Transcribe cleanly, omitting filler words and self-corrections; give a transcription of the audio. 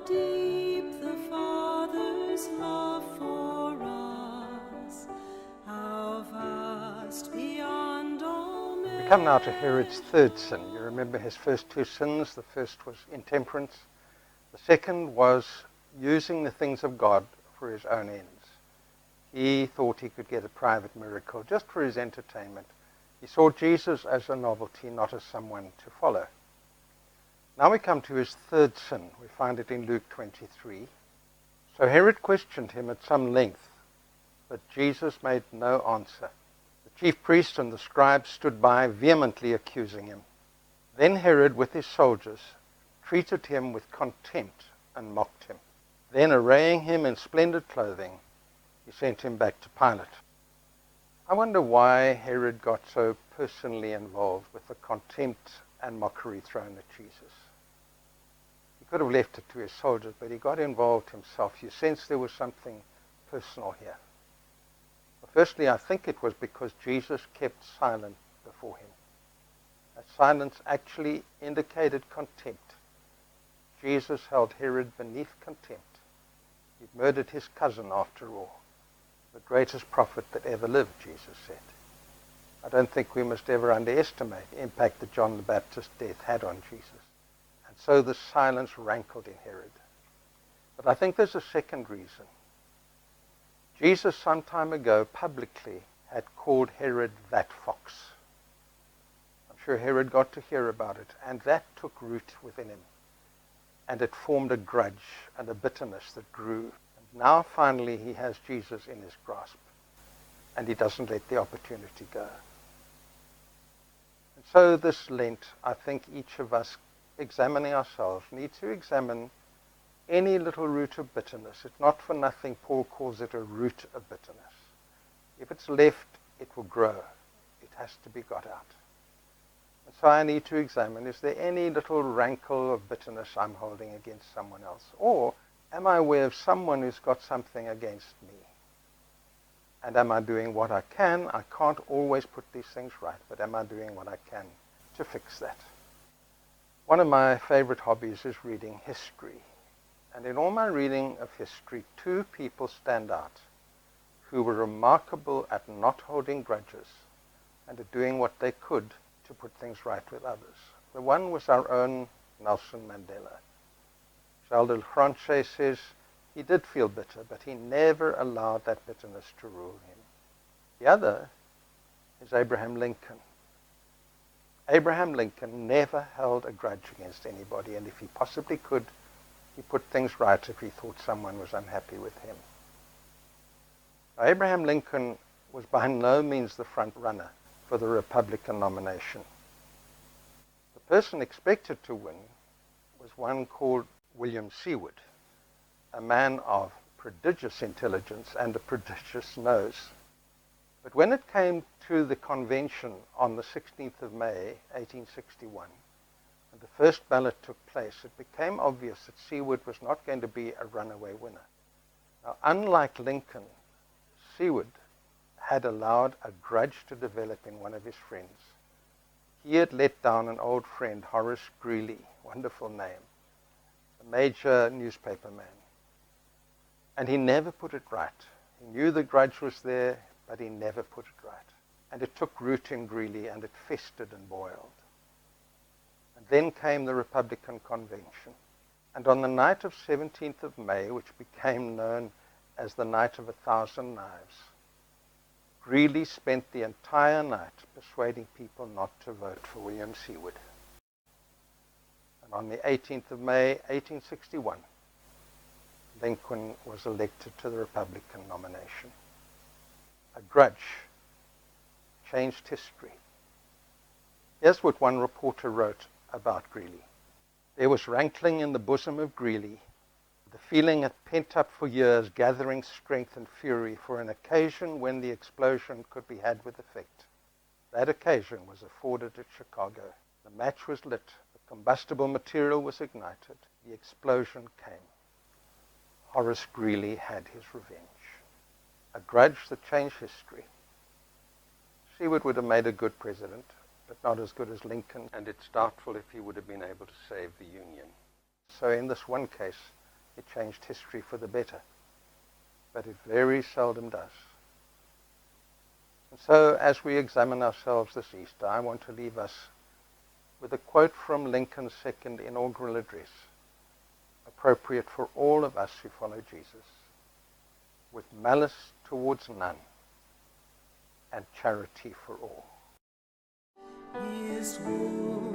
deep the Father's love for us, how vast beyond all measure. We come now to Herod's third sin. You remember his first two sins. The first was intemperance. The second was using the things of God for his own ends. He thought he could get a private miracle just for his entertainment. He saw Jesus as a novelty, not as someone to follow. Now we come to his third sin. We find it in Luke 23. So Herod questioned him at some length, but Jesus made no answer. The chief priests and the scribes stood by, vehemently accusing him. Then Herod, with his soldiers, treated him with contempt and mocked him. Then, arraying him in splendid clothing, he sent him back to Pilate. I wonder why Herod got so personally involved with the contempt and mockery thrown at Jesus. He could have left it to his soldiers, but he got involved himself. You sense there was something personal here. Well, firstly, I think it was because Jesus kept silent before him. That silence actually indicated contempt. Jesus held Herod beneath contempt. He'd murdered his cousin, after all. The greatest prophet that ever lived, Jesus said. I don't think we must ever underestimate the impact that John the Baptist's death had on Jesus. And so the silence rankled in Herod. But I think there's a second reason. Jesus some time ago publicly had called Herod that fox. I'm sure Herod got to hear about it, and that took root within him. And it formed a grudge and a bitterness that grew. Now, finally, he has Jesus in his grasp, and he doesn't let the opportunity go. And so this Lent, I think each of us, examining ourselves, need to examine any little root of bitterness. It's not for nothing Paul calls it a root of bitterness. If it's left, it will grow. It has to be got out. And so I need to examine, is there any little rankle of bitterness I'm holding against someone else? Or am I aware of someone who's got something against me? And am I doing what I can? I can't always put these things right, but am I doing what I can to fix that? One of my favorite hobbies is reading history. And in all my reading of history, two people stand out who were remarkable at not holding grudges and at doing what they could to put things right with others. The one was our own Nelson Mandela. Charles de Franche says he did feel bitter, but he never allowed that bitterness to rule him. The other is Abraham Lincoln. Abraham Lincoln never held a grudge against anybody, and if he possibly could, he put things right if he thought someone was unhappy with him. Now, Abraham Lincoln was by no means the front runner for the Republican nomination. The person expected to win was one called William Seward, a man of prodigious intelligence and a prodigious nose. But when it came to the convention on the 16th of May, 1861, and the first ballot took place, it became obvious that Seward was not going to be a runaway winner. Now, unlike Lincoln, Seward had allowed a grudge to develop in one of his friends. He had let down an old friend, Horace Greeley, wonderful name, a major newspaper man. And he never put it right. He knew the grudge was there, but he never put it right. And it took root in Greeley, and it festered and boiled. And then came the Republican convention. And on the night of 17th of May, which became known as the Night of 1,000 Knives, Greeley spent the entire night persuading people not to vote for William Seward. And on the 18th of May, 1861, Lincoln was elected to the Republican nomination. A grudge changed history. Here's what one reporter wrote about Greeley. There was rankling in the bosom of Greeley, the feeling had pent up for years, gathering strength and fury for an occasion when the explosion could be had with effect. That occasion was afforded at Chicago. The match was lit, the combustible material was ignited, the explosion came. Horace Greeley had his revenge. A grudge that changed history. Seward would have made a good president, but not as good as Lincoln, and it's doubtful if he would have been able to save the Union. So in this one case, it changed history for the better. But it very seldom does. And so as we examine ourselves this Easter, I want to leave us with a quote from Lincoln's second inaugural address, appropriate for all of us who follow Jesus: with malice towards none, and charity for all. His wound